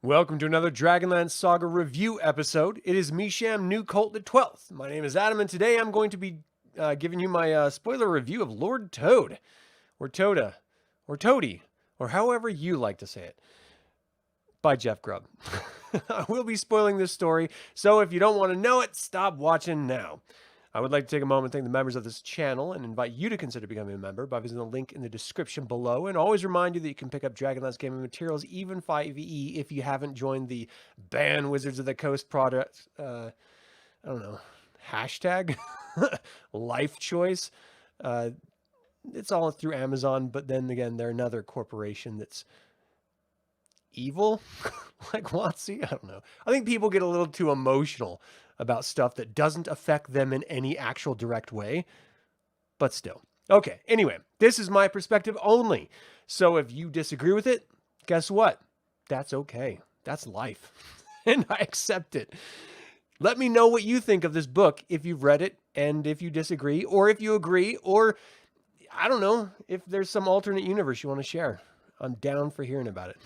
Welcome to another DragonLance Saga review episode. It is Misham New Colt the 12th. My name is Adam, and today I'm going to be giving you my spoiler review of Lord Toede, or Toda, or Toady, or however you like to say it, by Jeff Grubb. I will be spoiling this story, so if you don't want to know it, stop watching now. I would like to take a moment to thank the members of this channel and invite you to consider becoming a member by visiting the link in the description below, and always remind you that you can pick up Dragonlance gaming materials, even 5e, if you haven't joined the Ban Wizards of the Coast product, I don't know, hashtag life choice. It's all through Amazon, but then again, they're another corporation that's evil, like WotC. I don't know. I think people get a little too emotional about stuff that doesn't affect them in any actual direct way, but still. Okay, anyway, this is my perspective only. So if you disagree with it, guess what? That's okay. That's life. And I accept it. Let me know what you think of this book if you've read it, and if you disagree, or if you agree, or I don't know, if there's some alternate universe you want to share. I'm down for hearing about it.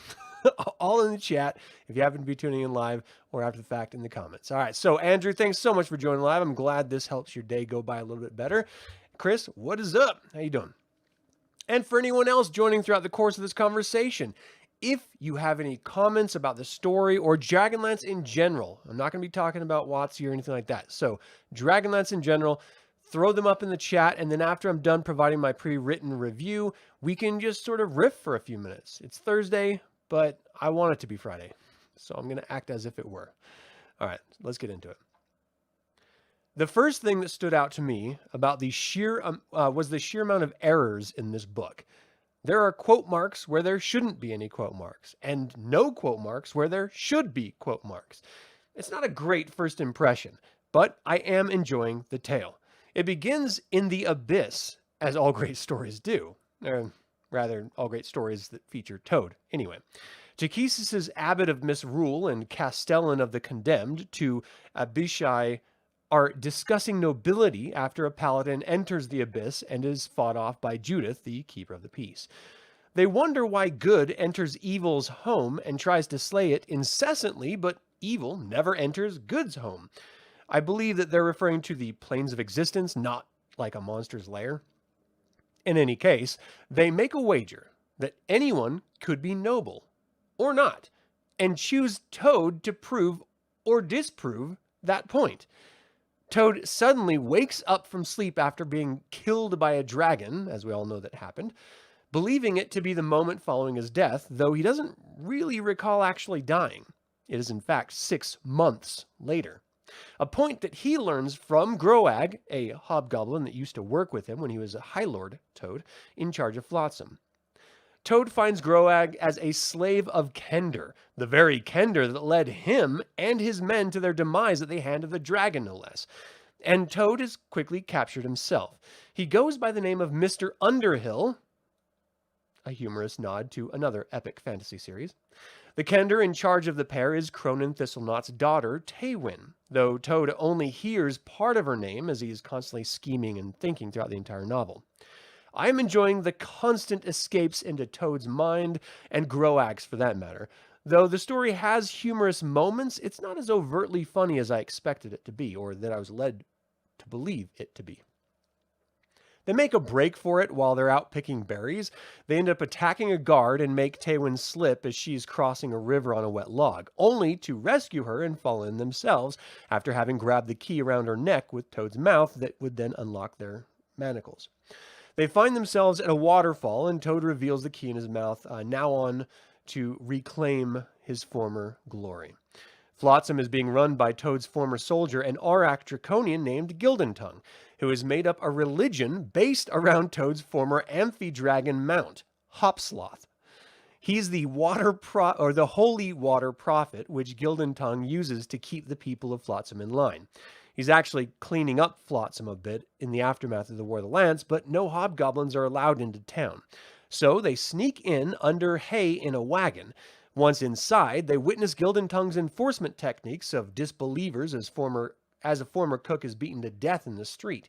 All in the chat if you happen to be tuning in live or after the fact in the comments. All right, so Andrew, thanks so much for joining live. I'm glad this helps your day go by a little bit better. Chris, what is up? How you doing? And for anyone else joining throughout the course of this conversation, if you have any comments about the story or Dragonlance in general, I'm not going to be talking about WotC or anything like that. So Dragonlance in general, throw them up in the chat, and then after I'm done providing my pre-written review, we can just sort of riff for a few minutes. It's Thursday, but I want it to be Friday, so I'm going to act as if it were. All right, let's get into it. The first thing that stood out to me about the was the sheer amount of errors in this book. There are quote marks where there shouldn't be any quote marks, and no quote marks where there should be quote marks. It's not a great first impression, but I am enjoying the tale. It begins in the abyss, as all great stories do. Rather, all great stories that feature Toede. Anyway, Takhisis' Abbot of Misrule and Castellan of the Condemned to Abishai are discussing nobility after a Paladin enters the abyss and is fought off by Judith, the Keeper of the Peace. They wonder why good enters evil's home and tries to slay it incessantly, but evil never enters good's home. I believe that they're referring to the planes of existence, not like a monster's lair. In any case, they make a wager that anyone could be noble, or not, and choose Toede to prove or disprove that point. Toede suddenly wakes up from sleep after being killed by a dragon, as we all know that happened, believing it to be the moment following his death, though he doesn't really recall actually dying. It is in fact 6 months later. A point that he learns from Groag, a hobgoblin that used to work with him when he was a Highlord Toede, in charge of Flotsam. Toede finds Groag as a slave of Kender, the very Kender that led him and his men to their demise at the hand of the dragon, no less. And Toede is quickly captured himself. He goes by the name of Mr. Underhill, a humorous nod to another epic fantasy series. The Kender in charge of the pair is Cronin Thistlenot's daughter, Taywin, though Toede only hears part of her name as he is constantly scheming and thinking throughout the entire novel. I am enjoying the constant escapes into Toad's mind, and Groag's for that matter. Though the story has humorous moments, it's not as overtly funny as I expected it to be, or that I was led to believe it to be. They make a break for it while they're out picking berries. They end up attacking a guard and make Taywin slip as she's crossing a river on a wet log, only to rescue her and fall in themselves after having grabbed the key around her neck with Toad's mouth that would then unlock their manacles. They find themselves at a waterfall, and Toede reveals the key in his mouth, now on to reclaim his former glory. Flotsam is being run by Toad's former soldier, an Aurak Draconian named Gildentongue, who has made up a religion based around Toad's former amphidragon mount, Hopsloth. He's the the holy water prophet, which Gildentongue uses to keep the people of Flotsam in line. He's actually cleaning up Flotsam a bit in the aftermath of the War of the Lance, but no hobgoblins are allowed into town. So they sneak in under hay in a wagon. Once inside, they witness Gildentongue's enforcement techniques of disbelievers as a former cook is beaten to death in the street.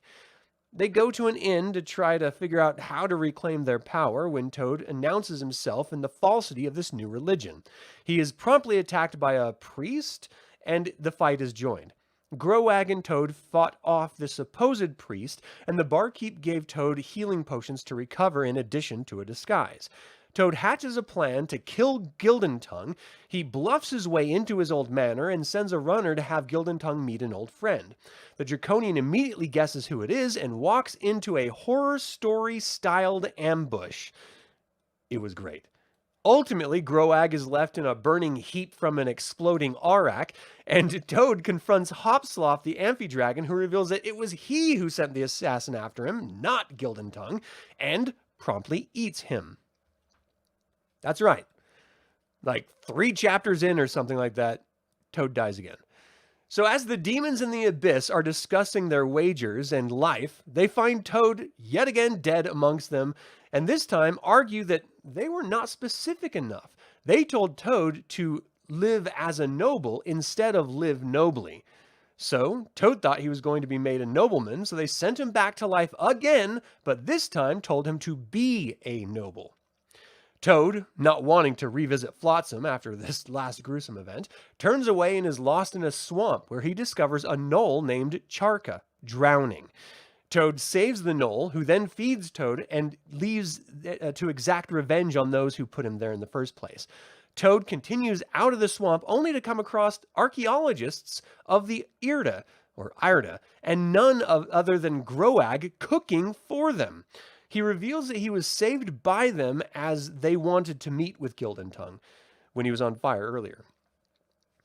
They go to an inn to try to figure out how to reclaim their power when Toad announces himself and the falsity of this new religion. He is promptly attacked by a priest, and the fight is joined. Growag and Toad fought off the supposed priest, and the barkeep gave Toad healing potions to recover in addition to a disguise. Toad hatches a plan to kill Gildentongue. He bluffs his way into his old manor and sends a runner to have Gildentongue meet an old friend. The Draconian immediately guesses who it is and walks into a horror story-styled ambush. It was great. Ultimately, Growag is left in a burning heap from an exploding Aurak, and Toad confronts Hopsloth, the amphidragon, who reveals that it was he who sent the assassin after him, not Gildentongue, and promptly eats him. That's right. Like 3 chapters in or something like that, Toad dies again. So as the demons in the abyss are discussing their wagers and life, they find Toad yet again dead amongst them, and this time argue that they were not specific enough. They told Toad to live as a noble instead of live nobly. So Toad thought he was going to be made a nobleman, so they sent him back to life again, but this time told him to be a noble. Toad, not wanting to revisit Flotsam after this last gruesome event, turns away and is lost in a swamp where he discovers a gnoll named Charka, drowning. Toad saves the gnoll, who then feeds Toad and leaves to exact revenge on those who put him there in the first place. Toad continues out of the swamp only to come across archaeologists of the Irda, and none other than Growag cooking for them. He reveals that he was saved by them as they wanted to meet with Gildentongue when he was on fire earlier.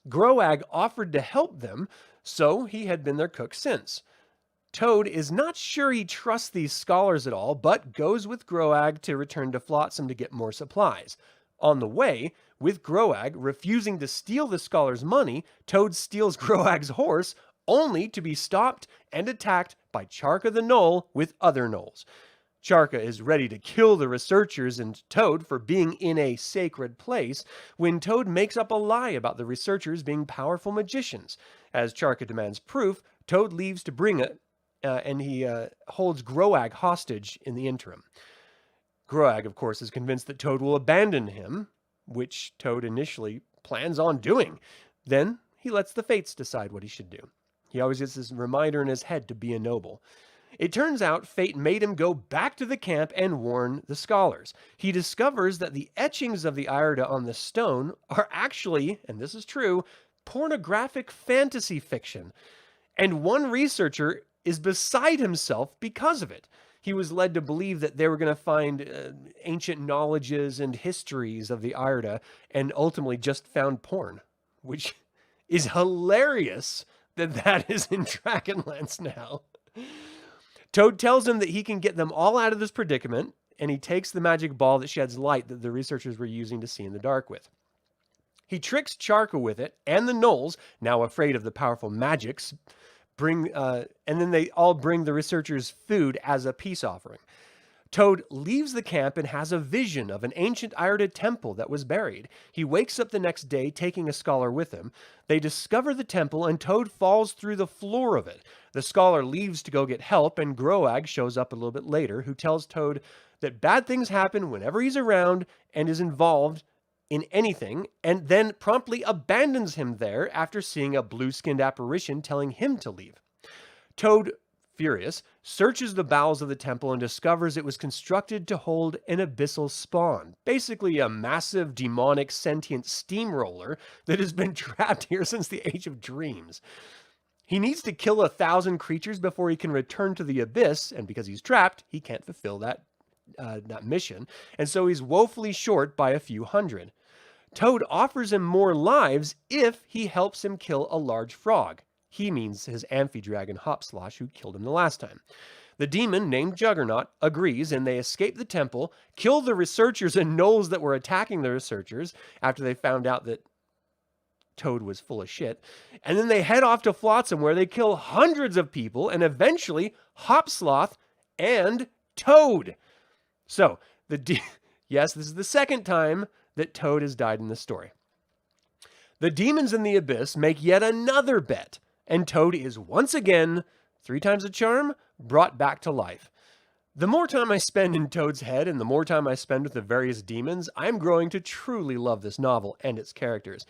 Growag offered to help them, so he had been their cook since. Toad is not sure he trusts these scholars at all, but goes with Growag to return to Flotsam to get more supplies. On the way, with Growag refusing to steal the scholars' money, Toad steals Growag's horse, only to be stopped and attacked by Charka the Gnoll with other gnolls. Charka is ready to kill the researchers and Toad for being in a sacred place when Toad makes up a lie about the researchers being powerful magicians. As Charka demands proof, Toad leaves to bring it, and he holds Growag hostage in the interim. Growag, of course, is convinced that Toad will abandon him, which Toad initially plans on doing. Then he lets the fates decide what he should do. He always gets this reminder in his head to be a noble. It turns out fate made him go back to the camp and warn the scholars. He discovers that the etchings of the Irda on the stone are actually, and this is true, pornographic fantasy fiction. And one researcher is beside himself because of it. He was led to believe that they were going to find ancient knowledges and histories of the Irda, and ultimately just found porn, which is hilarious that is in Dragonlance now. Toad tells him that he can get them all out of this predicament, and he takes the magic ball that sheds light that the researchers were using to see in the dark with. He tricks Charka with it, and the gnolls, now afraid of the powerful magics, and then they all bring the researchers food as a peace offering. Toad leaves the camp and has a vision of an ancient Irda temple that was buried. He wakes up the next day, taking a scholar with him. They discover the temple, and Toad falls through the floor of it. The scholar leaves to go get help, and Growag shows up a little bit later, who tells Toad that bad things happen whenever he's around and is involved in anything, and then promptly abandons him there after seeing a blue-skinned apparition telling him to leave. Toad, furious, searches the bowels of the temple and discovers it was constructed to hold an abyssal spawn, basically a massive demonic sentient steamroller that has been trapped here since the Age of Dreams. He needs to kill 1,000 creatures before he can return to the abyss, and because he's trapped, he can't fulfill that mission, and so he's woefully short by a few hundred. Toad offers him more lives if he helps him kill a large frog. He means his amphidragon Hopslosh, who killed him the last time. The demon, named Juggernaut, agrees, and they escape the temple, kill the researchers and gnolls that were attacking the researchers after they found out that Toad was full of shit, and then they head off to Flotsam, where they kill hundreds of people, and eventually Hopsloth and Toad. So, yes, this is the second time that Toad has died in the story. The demons in the abyss make yet another bet, and Toad is once again 3 times the charm, brought back to life. The more time I spend in Toad's head and the more time I spend with the various demons, I'm growing to truly love this novel and its characters.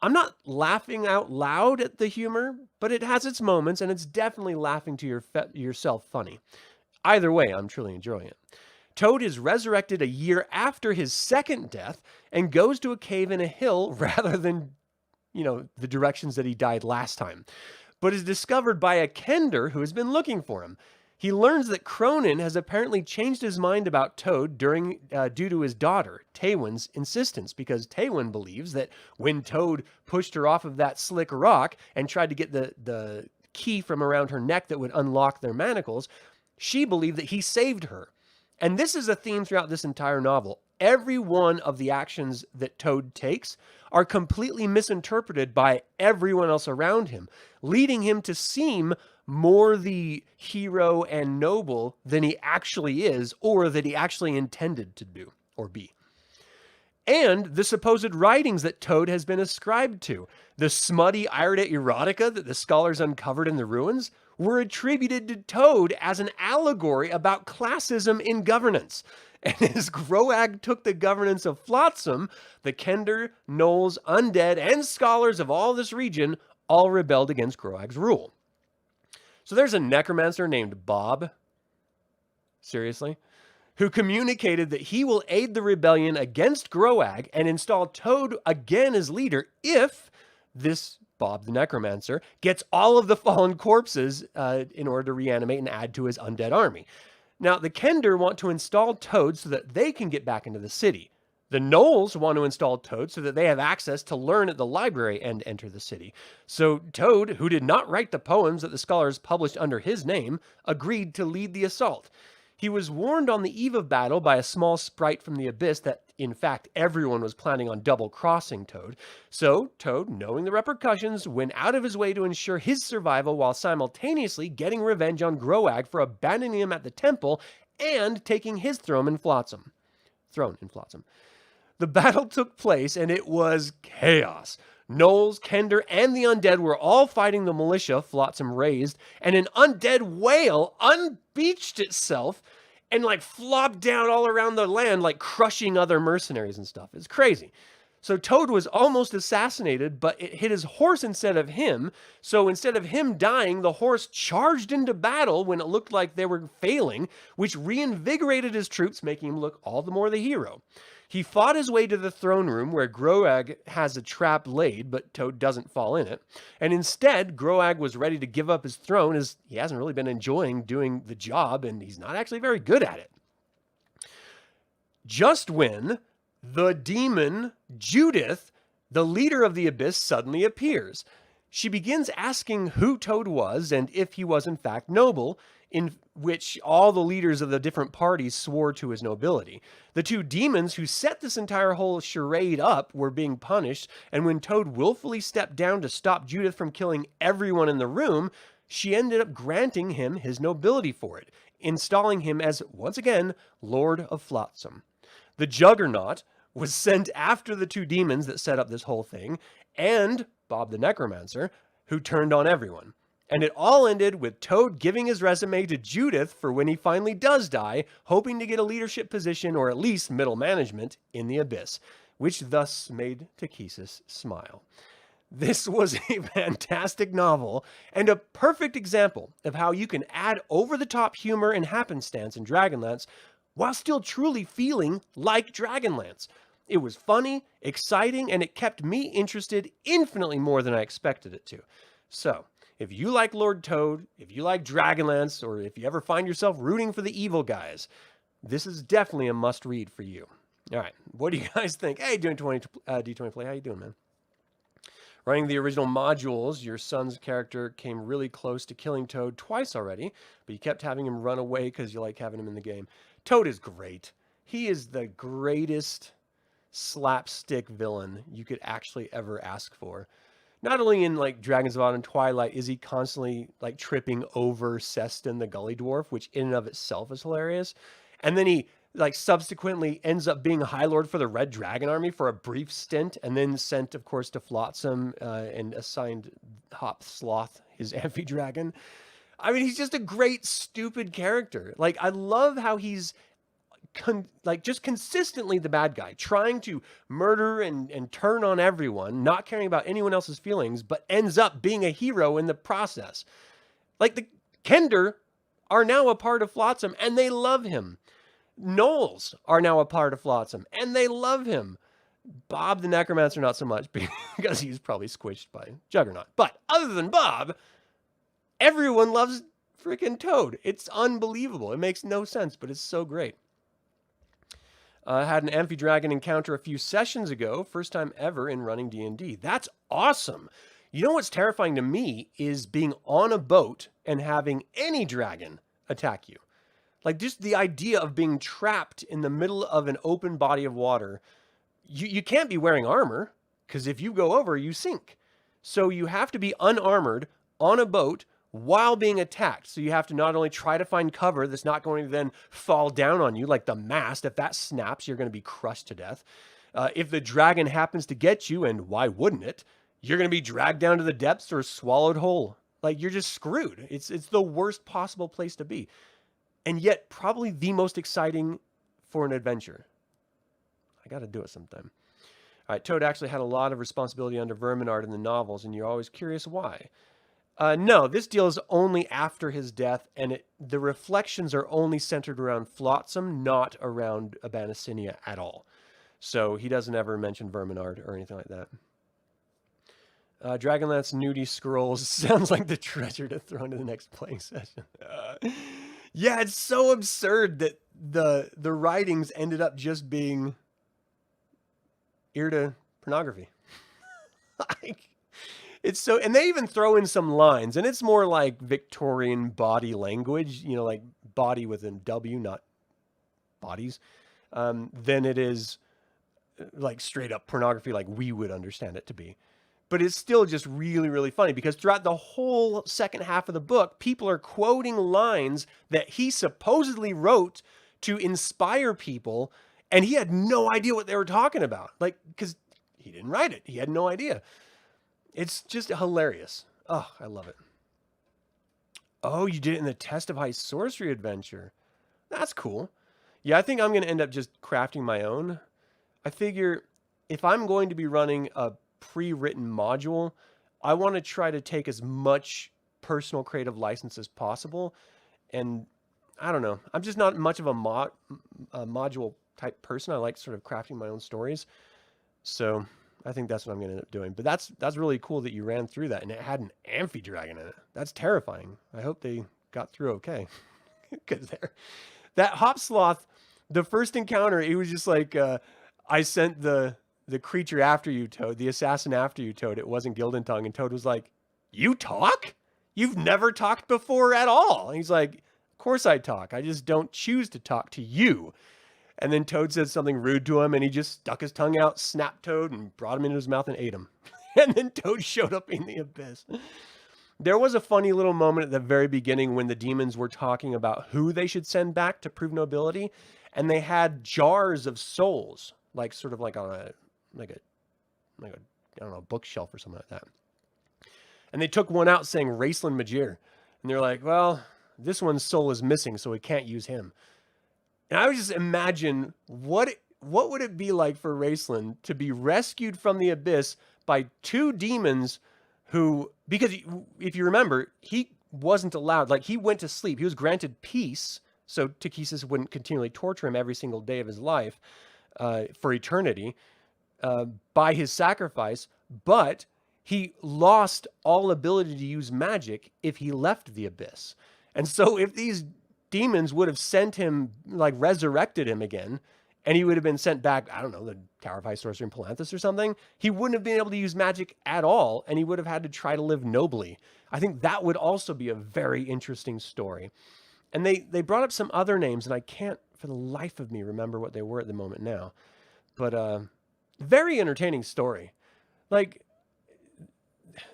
I'm not laughing out loud at the humor, but it has its moments and it's definitely laughing to yourself funny. Either way, I'm truly enjoying it. Toad is resurrected a year after his second death and goes to a cave in a hill rather than, the directions that he died last time, but is discovered by a kender who has been looking for him. He learns that Krynn has apparently changed his mind about Toad due to his daughter, Tywin's insistence, because Tywin believes that when Toad pushed her off of that slick rock and tried to get the key from around her neck that would unlock their manacles, she believed that he saved her. And this is a theme throughout this entire novel. Every one of the actions that Toad takes are completely misinterpreted by everyone else around him, leading him to seem more the hero and noble than he actually is, or that he actually intended to do or be. And the supposed writings that Toad has been ascribed to, the smutty Iridic erotica that the scholars uncovered in the ruins, were attributed to Toad as an allegory about classism in governance. And as Groag took the governance of Flotsam, the Kender, Gnolls, Undead, and scholars of all this region all rebelled against Groag's rule. So there's a necromancer named Bob, seriously, who communicated that he will aid the rebellion against Groag and install Toad again as leader if this Bob the necromancer gets all of the fallen corpses in order to reanimate and add to his undead army. Now, the Kender want to install Toad so that they can get back into the city. The Gnolls want to install Toad so that they have access to learn at the library and enter the city. So Toad, who did not write the poems that the scholars published under his name, agreed to lead the assault. He was warned on the eve of battle by a small sprite from the abyss that, in fact, everyone was planning on double-crossing Toad. So Toad, knowing the repercussions, went out of his way to ensure his survival while simultaneously getting revenge on Groag for abandoning him at the temple and taking his throne in Flotsam. The battle took place, and it was chaos. Gnolls, Kender, and the undead were all fighting the militia Flotsam raised, and an undead whale unbeached itself and flopped down all around the land, crushing other mercenaries and stuff. It's crazy. So Toad was almost assassinated, but it hit his horse instead of him. So instead of him dying, the horse charged into battle when it looked like they were failing, which reinvigorated his troops, making him look all the more the hero. He fought his way to the throne room where Groag has a trap laid, but Toad doesn't fall in it. And instead, Groag was ready to give up his throne as he hasn't really been enjoying doing the job and he's not actually very good at it. Just when the demon Judith, the leader of the Abyss, suddenly appears. She begins asking who Toad was and if he was in fact noble, in which all the leaders of the different parties swore to his nobility. The 2 demons who set this entire whole charade up were being punished, and when Toad willfully stepped down to stop Judith from killing everyone in the room, she ended up granting him his nobility for it, installing him as, once again, Lord of Flotsam. The Juggernaut was sent after the 2 demons that set up this whole thing, and Bob the Necromancer, who turned on everyone. And it all ended with Toad giving his resume to Judith for when he finally does die, hoping to get a leadership position or at least middle management in the Abyss, which thus made Takhisis smile. This was a fantastic novel and a perfect example of how you can add over-the-top humor and happenstance in Dragonlance while still truly feeling like Dragonlance. It was funny, exciting, and it kept me interested infinitely more than I expected it to. So, if you like Lord Toad, if you like Dragonlance, or if you ever find yourself rooting for the evil guys, this is definitely a must-read for you. All right, what do you guys think? Hey, doing D20 Play, how you doing, man? Running the original modules, your son's character came really close to killing Toad twice already, but you kept having him run away because you like having him in the game. Toad is great. He is the greatest slapstick villain you could actually ever ask for. Not only in Dragons of Autumn and Twilight is he constantly tripping over Sestin the Gully Dwarf, which in and of itself is hilarious. And then he subsequently ends up being a Highlord for the Red Dragon Army for a brief stint, and then sent, of course, to Flotsam and assigned Hop Sloth, his amphi-dragon. I mean, he's just a great, stupid character. Like, I love how he's just consistently the bad guy, trying to murder and turn on everyone, not caring about anyone else's feelings, but ends up being a hero in the process. Like, the Kender are now a part of Flotsam, and they love him. Gnolls are now a part of Flotsam, and they love him. Bob the Necromancer, not so much, because he's probably squished by Juggernaut. But other than Bob, everyone loves freaking Toad. It's unbelievable. It makes no sense, but it's so great. I had an amphidragon encounter a few sessions ago, first time ever in running D&D. That's awesome. You know what's terrifying to me is being on a boat and having any dragon attack you. Like, just the idea of being trapped in the middle of an open body of water. You can't be wearing armor, because if you go over, you sink. So you have to be unarmored on a boat while being attacked. So you have to not only try to find cover that's not going to then fall down on you, like the mast. If that snaps, you're going to be crushed to death. If the dragon happens to get you, and why wouldn't it, you're going to be dragged down to the depths or swallowed whole. Like, you're just screwed. It's the worst possible place to be. And yet, probably the most exciting for an adventure. I got to do it sometime. All right, Toad actually had a lot of responsibility under Verminard in the novels, and you're always curious why. No, this deal is only after his death, and the reflections are only centered around Flotsam, not around Abanasinia at all. So he doesn't ever mention Verminard or anything like that. Dragonlance nudie scrolls sounds like the treasure to throw into the next playing session. Yeah, it's so absurd that the writings ended up just being Irda pornography. Like, it's so, and they even throw in some lines, and it's more like Victorian body language, you know, like body with a W, not bodies, than it is like straight up pornography like we would understand it to be. But it's still just really, really funny because throughout the whole second half of the book, people are quoting lines that he supposedly wrote to inspire people, and he had no idea what they were talking about. Like, because he didn't write it. He had no idea. It's just hilarious. Oh, I love it. Oh, you did it in the Test of High Sorcery adventure. That's cool. Yeah, I think I'm going to end up just crafting my own. I figure if I'm going to be running a pre-written module, I want to try to take as much personal creative license as possible. And I don't know. I'm just not much of a module type person. I like sort of crafting my own stories. So I think that's what I'm going to end up doing. But that's really cool that you ran through that, and it had an amphidragon in it. That's terrifying. I hope they got through okay. Because that hop sloth, the first encounter, it was just like, I sent the creature after you, Toad, the assassin after you, Toad. It wasn't Gildentongue. And Toad was like, you talk? You've never talked before at all. And he's like, of course I talk. I just don't choose to talk to you. And then Toad said something rude to him, and he just stuck his tongue out, snapped Toad, and brought him into his mouth and ate him. And then Toad showed up in the abyss. There was a funny little moment at the very beginning when the demons were talking about who they should send back to prove nobility, and they had jars of souls, like sort of like on a I don't know, bookshelf or something like that. And they took one out saying Raceland Majir, and they're like, well, this one's soul is missing, so we can't use him. And I would just imagine what would it be like for Raceland to be rescued from the abyss by two demons who, because if you remember, he wasn't allowed, like he went to sleep. He was granted peace, so Takhisis wouldn't continually torture him every single day of his life for eternity by his sacrifice, but he lost all ability to use magic if he left the abyss. And so if these demons would have sent him, like resurrected him again, and he would have been sent back, I don't know, the Tower of High Sorcery in Palanthas or something, he wouldn't have been able to use magic at all, and he would have had to try to live nobly. I think that would also be a very interesting story. And they brought up some other names, and I can't for the life of me remember what they were at the moment now. But very entertaining story. Like,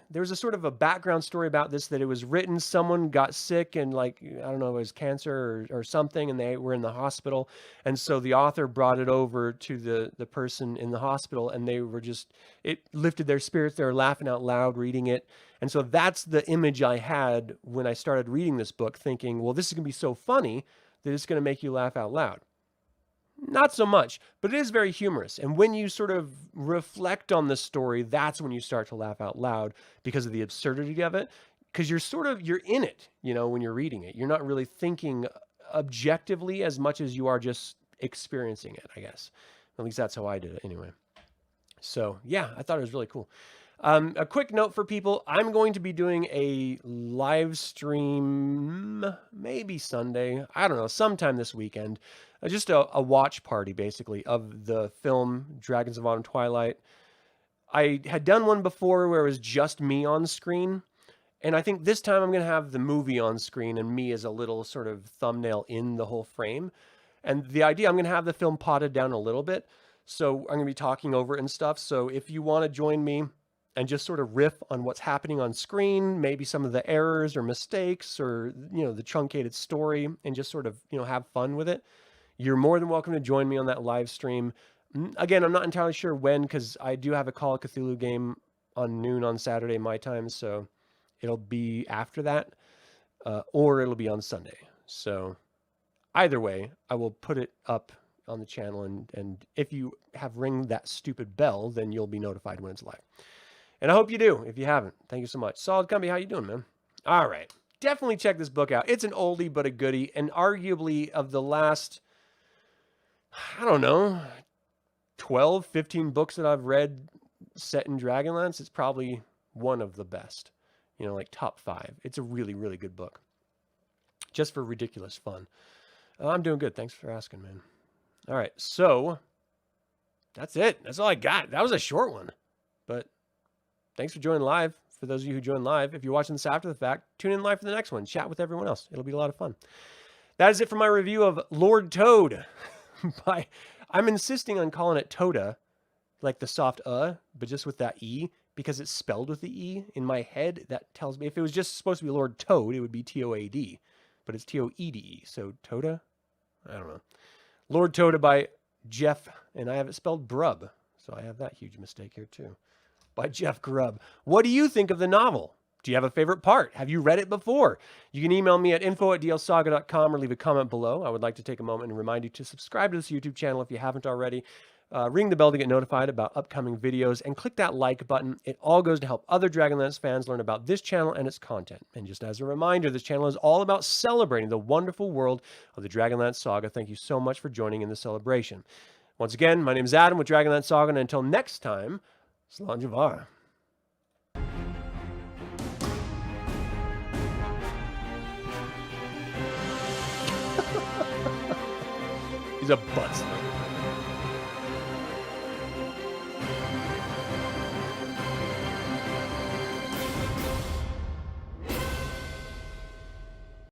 there was a sort of a background story about this, that it was written, someone got sick and like, I don't know, it was cancer or something, and they were in the hospital. And so the author brought it over to the person in the hospital, and they were just, it lifted their spirits. They were laughing out loud reading it. And so that's the image I had when I started reading this book, thinking, well, this is going to be so funny that it's going to make you laugh out loud. Not so much, but it is very humorous. And when you sort of reflect on the story, that's when you start to laugh out loud because of the absurdity of it. Because you're in it, you know, when you're reading it. You're not really thinking objectively as much as you are just experiencing it, I guess. At least that's how I did it anyway. So yeah, I thought it was really cool. A quick note for people, I'm going to be doing a live stream, maybe Sunday, I don't know, sometime this weekend. Just a watch party, basically, of the film Dragons of Autumn Twilight. I had done one before where it was just me on screen, and I think this time I'm going to have the movie on screen and me as a little sort of thumbnail in the whole frame. And the idea, I'm going to have the film potted down a little bit, so I'm going to be talking over it and stuff. So if you want to join me and just sort of riff on what's happening on screen, maybe some of the errors or mistakes or, you know, the truncated story, and just sort of, you know, have fun with it, you're more than welcome to join me on that live stream. Again, I'm not entirely sure when, because I do have a Call of Cthulhu game on noon on Saturday, my time, so it'll be after that, or it'll be on Sunday. So either way, I will put it up on the channel, and if you have ring that stupid bell, then you'll be notified when it's live. And I hope you do. If you haven't, thank you so much. Solid Company, how you doing, man? All right. Definitely check this book out. It's an oldie but a goodie, and arguably of the last, I don't know, 12, 15 books that I've read set in Dragonlance, it's probably one of the best. You know, like top 5. It's a really, really good book. Just for ridiculous fun. I'm doing good. Thanks for asking, man. All right, so that's it. That's all I got. That was a short one, but thanks for joining live. For those of you who joined live, if you're watching this after the fact, tune in live for the next one. Chat with everyone else. It'll be a lot of fun. That is it for my review of Lord Toede. I'm insisting on calling it Toda, like the soft but just with that E, because it's spelled with the E. In my head, that tells me if it was just supposed to be Lord Toad, it would be Toad, but it's Toede. So Toda? I don't know. Lord Toede by Jeff, and I have it spelled Grubb, so I have that huge mistake here too. By Jeff Grubb. What do you think of the novel? Do you have a favorite part? Have you read it before? You can email me at info@dlsaga.com or leave a comment below. I would like to take a moment and remind you to subscribe to this YouTube channel if you haven't already. Ring the bell to get notified about upcoming videos, and click that like button. It all goes to help other Dragonlance fans learn about this channel and its content. And just as a reminder, this channel is all about celebrating the wonderful world of the Dragonlance Saga. Thank you so much for joining in the celebration. Once again, my name is Adam with Dragonlance Saga, and until next time, Slanjavar. He's a butt.